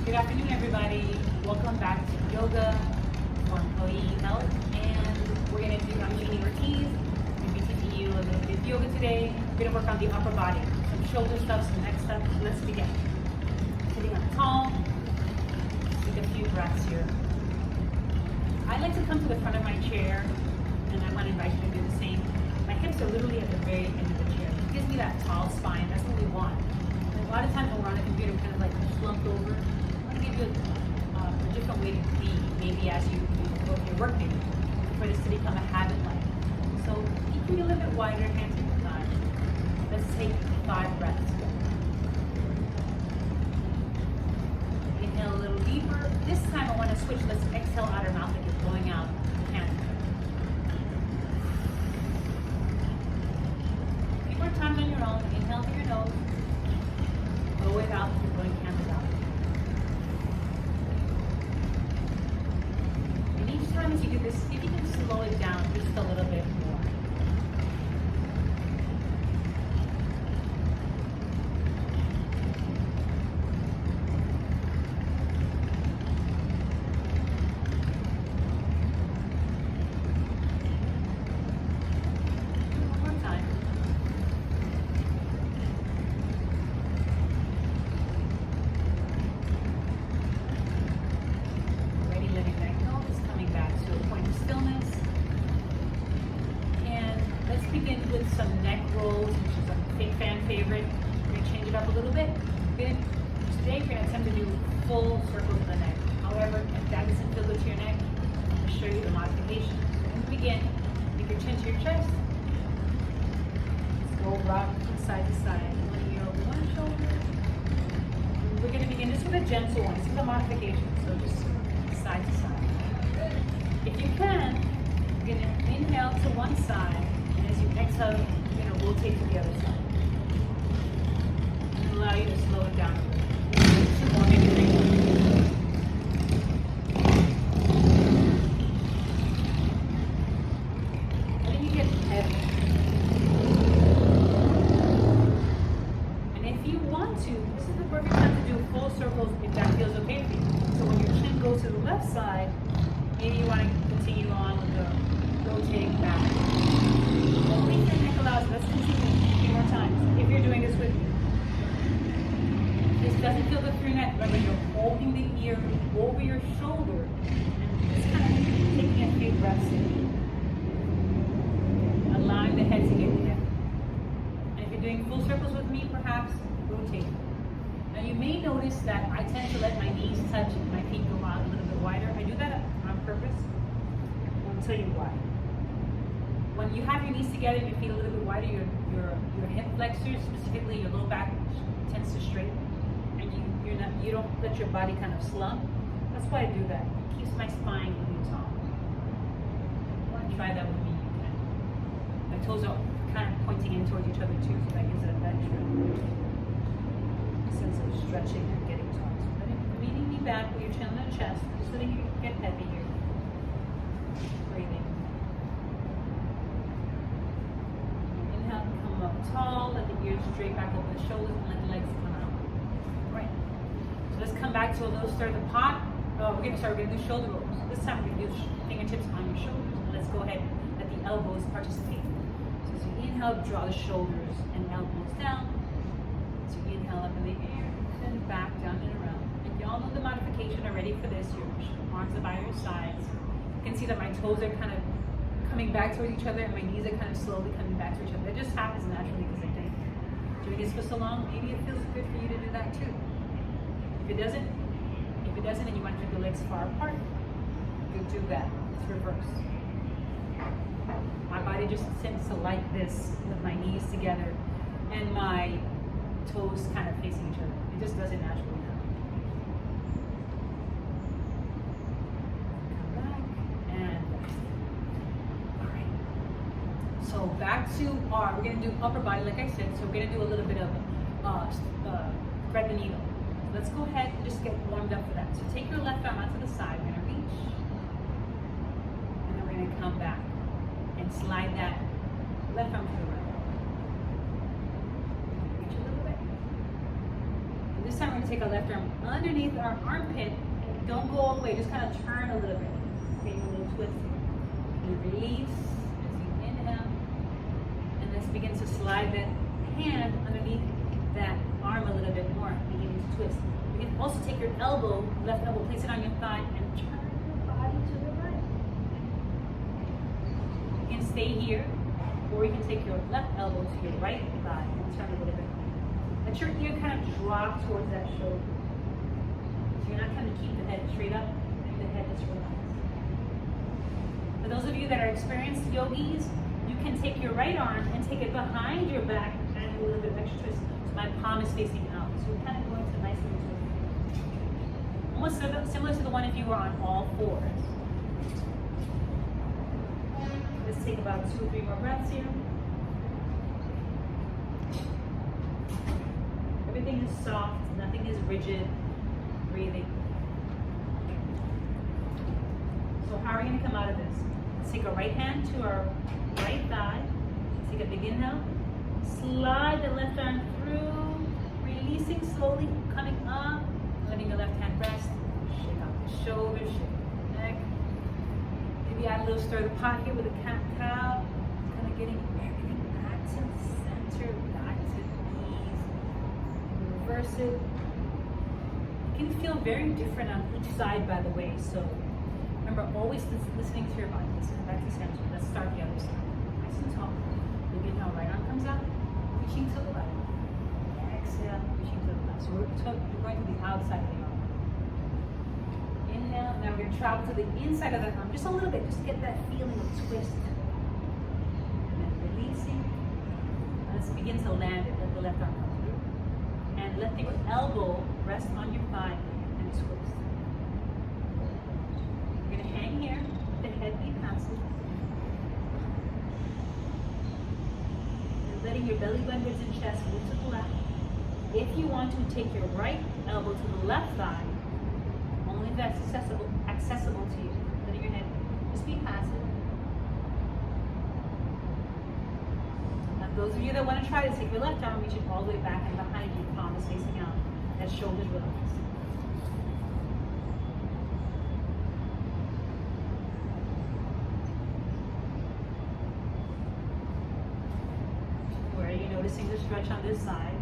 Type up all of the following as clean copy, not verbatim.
Good afternoon, everybody. Welcome back to yoga for employee health. And we're going to do, I'm Jeannie Ortiz. I'm going to be teaching you a little bit of yoga today. We're going to work on the upper body, some shoulder stuff, some neck stuff. Let's begin. Sitting up tall. Take a few breaths here. I like to come to the front of my chair, and I want to invite you to do the same. My hips are literally at the very end of the chair. It gives me that tall spine. That's what we want. And a lot of times when we're on the computer, we're kind of like slumped over. Give you a different way to be, maybe as you go to your work day, for this to become a habit like. So you can be a little bit wider, hands at the side. Let's take 5 breaths. Inhale a little deeper. This time I want to switch. Let's exhale out our mouth like you're blowing out the candle. A few more times on your own. Inhale through your nose. Blow it out if you're blowing candles out. As you do this, if you can slow it down just a little bit more. One more time. Already letting that go. Just coming back to a point of stillness. And let's begin with some neck rolls, which is a big fan favorite. We're going to change it up a little bit. Today we're going to attempt to do full circles of the neck. However, if that doesn't feel good to your neck, I'm going to show you the modification. So when we begin, take your chin to your chest. Let's go rock from side to side. One ear over one shoulder. And we're going to begin just with a gentle one. This is a modification, so just side to side. If you can, you're going to inhale to one side, and as you exhale, you're going to rotate to the other side. And allow you to slow it down a little. 2 more, maybe 3 more. And then you get heavy. And if you want to, this is the perfect time to do full circles if that feels okay for you. So when your chin goes to the left side, maybe you want to continue on with the rotating back. Only if your neck allows. Let's continue a few more times. If you're doing this with me. This doesn't feel good for your neck. Remember, you're holding the ear over your shoulder and just kind of taking a few breaths in. Allowing the head to get heavy. And if you're doing full circles with me, perhaps rotate. Now you may notice that I tend to let my knees touch and my feet go out a little bit wider. I do that on purpose. I'll tell you why. When you have your knees together and your feet a little bit wider, your hip flexors, specifically your low back, tends to straighten, and you don't let your body kind of slump. That's why I do that. It keeps my spine really tall. If you want to try that with me, you can. My toes are kind of pointing in towards each other too, so that gives it an extra sense of stretching and getting taut. So leaning me back with your chin on the chest, just letting you get heavy here. Breathing. Inhale, come up tall, let the ears straight back over the shoulders, and let the legs come out. Right. So let's come back to a little stir the pot. We're gonna do shoulder rolls. This time we're gonna do fingertips on your shoulders. And let's go ahead and let the elbows participate. So as you inhale, draw the shoulders and elbows down. So you inhale up in the air, then back, down and around. And y'all know the modification already for this. Your arms are by your sides. You can see that my toes are kind of coming back towards each other and my knees are kind of slowly coming back to each other. It just happens naturally because I've been doing this for so long. Maybe it feels good for you to do that too. If it doesn't and you want to keep your legs far apart, you do that. It's reverse. My body just tends to like this with my knees together and my toes kind of facing each other. It just does it naturally now. Come back and alright. So back to we're gonna do upper body like I said, so we're gonna do a little bit of thread the needle. Let's go ahead and just get warmed up for that. So take your left arm out to the side, we're gonna reach, and then we're gonna come back and slide that left arm to the right. Reach a little bit. This time we're gonna take our left arm underneath our armpit. And don't go all the way, just kind of turn a little bit. Take a little twist. You release as you inhale. And let's begin to slide that hand underneath that arm a little bit more, beginning to twist. You can also take your elbow, left elbow, place it on your thigh, and turn your body to the right. You can stay here, or you can take your left elbow to your right thigh and turn a little bit. Let your ear kind of drop towards that shoulder. So you're not kind of keep the head straight up, keep the head just relaxed. For those of you that are experienced yogis, you can take your right arm and take it behind your back and a little bit of extra twist. So my palm is facing out. So we're kind of going to a nice little twist. Almost similar to the one if you were on all fours. Let's take about 2 or 3 more breaths here. Everything is soft, nothing is rigid. Breathing. So how are we going to come out of this? Let's take our right hand to our right thigh. Take a big inhale. Slide the left arm through, releasing slowly, coming up, letting the left hand rest. Shake out the shoulders, shake the neck. Maybe add a little stir of the pot here with a cat-cow. Kind of getting everything back to the center, back to ease. Reverse it. It can feel very different on each side, by the way. So remember, always listening to your body. Listen back to center. Let's start the other side. Nice and tall. Big inhale, right arm comes out, reaching to the left. Exhale, reaching to the left. So we're going to the outside of the arm. Inhale. Now we're going to travel to the inside of the arm just a little bit, just to get that feeling of twist. And then releasing. Let's begin to land it. Let the left arm come through. And let the elbow rest on your thigh and twist. You're going to hang here, the head be passive. And letting your belly button, ribs, and chest move to the left. If you want to, take your right elbow to the left thigh, only if that's accessible to you. Letting your head just be passive. Now, those of you that want to try to take your left arm, reach it all the way back and behind you, palm is facing out. That shoulders relaxed. Where are you noticing the stretch on this side?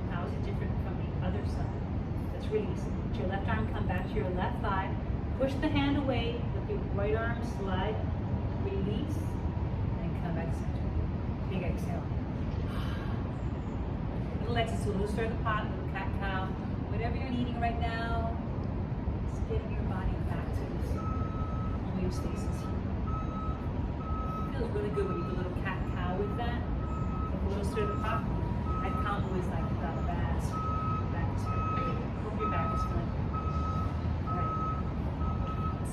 How is it different from the other side? Let's release. Let your left arm come back to your left thigh. Push the hand away. Let the right arm slide. Release. And come back center. Big exhale. Little exit, so a little stir the pot, a little cat-cow. Whatever you're needing right now, just getting your body back to this homeostasis here. It feels really good when you do a little cat-cow with that. Like a little stir the pot. That combo is like the best. Back is feeling good. Hope your back is feeling good. Alright.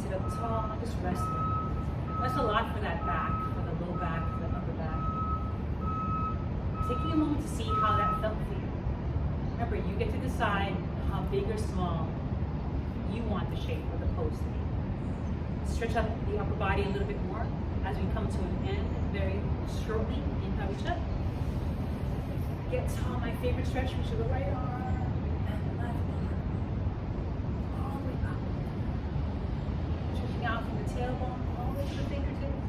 Sit up tall, just rest it. That's a lot for that back, for the low back, for the upper back. Taking a moment to see how that felt for you. Remember, you get to decide how big or small you want the shape or the pose to be. Stretch out the upper body a little bit more as we come to an end very shortly. Inhale, reach up. Get tall, my favorite stretch, reach to the right arm and the left arm. All the way up. Stretching out from the tailbone all the way to the fingertips.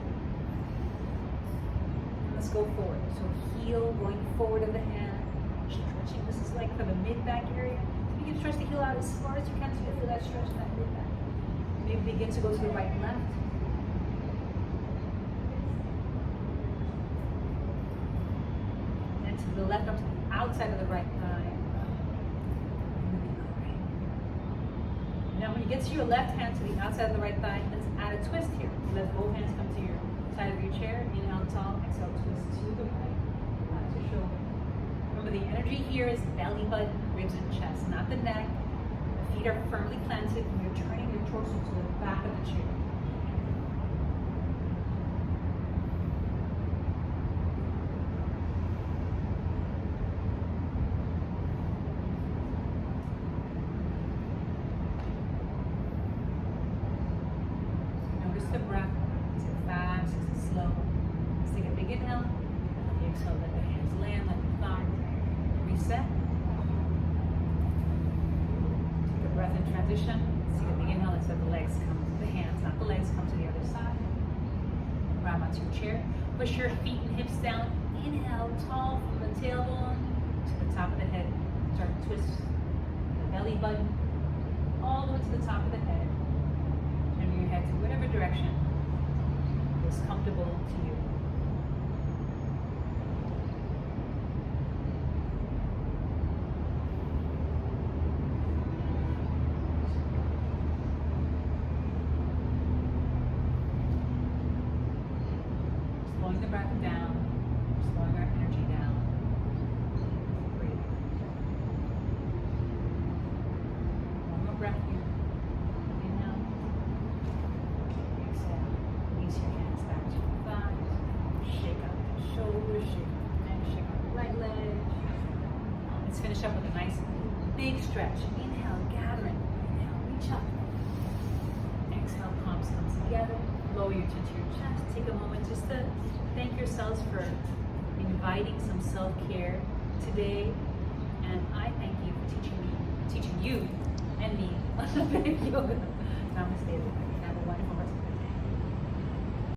Let's go forward. So heel going forward of the hand, stretching. This is like for the mid-back area. You can stretch the heel out as far as you can so you feel that stretch in that mid-back. Maybe begin to go to the right and left. And to the left, up to the outside of the right thigh. Now when you get to your left hand to the outside of the right thigh, let's add a twist here. Let both hands come to your side of your chair. Inhale tall, exhale twist to the right, to shoulder. Remember, the energy here is belly button, ribs, and chest, not the neck. The feet are firmly planted, and you're turning your torso to the back of the chair. Notice the breath. Is it fast? Is it slow? Let's take a big inhale. Exhale, let the hands land, let the thumb. as in transition, see the big inhale, so the legs come, the hands, not the legs, come to the other side. Grab onto your chair. Push your feet and hips down. Inhale, tall from the tailbone to the top of the head. Start to twist the belly button all the way to the top of the head. Turning your head to whatever direction is comfortable to you. Slowing the breath down, slowing our energy down. Breathe. One more breath here. Inhale. Exhale. Release your hands back to your thighs. Shake out the shoulders, shake out the neck, shake out the right leg. Let's finish up with a nice big stretch. Inhale, gathering. Inhale, reach up. Exhale, palms come together. Lower your chin to your chest. Take a moment just to thank yourselves for inviting some self-care today. And I thank you for teaching you and me yoga. Namaste, everybody. Have a wonderful rest of the day.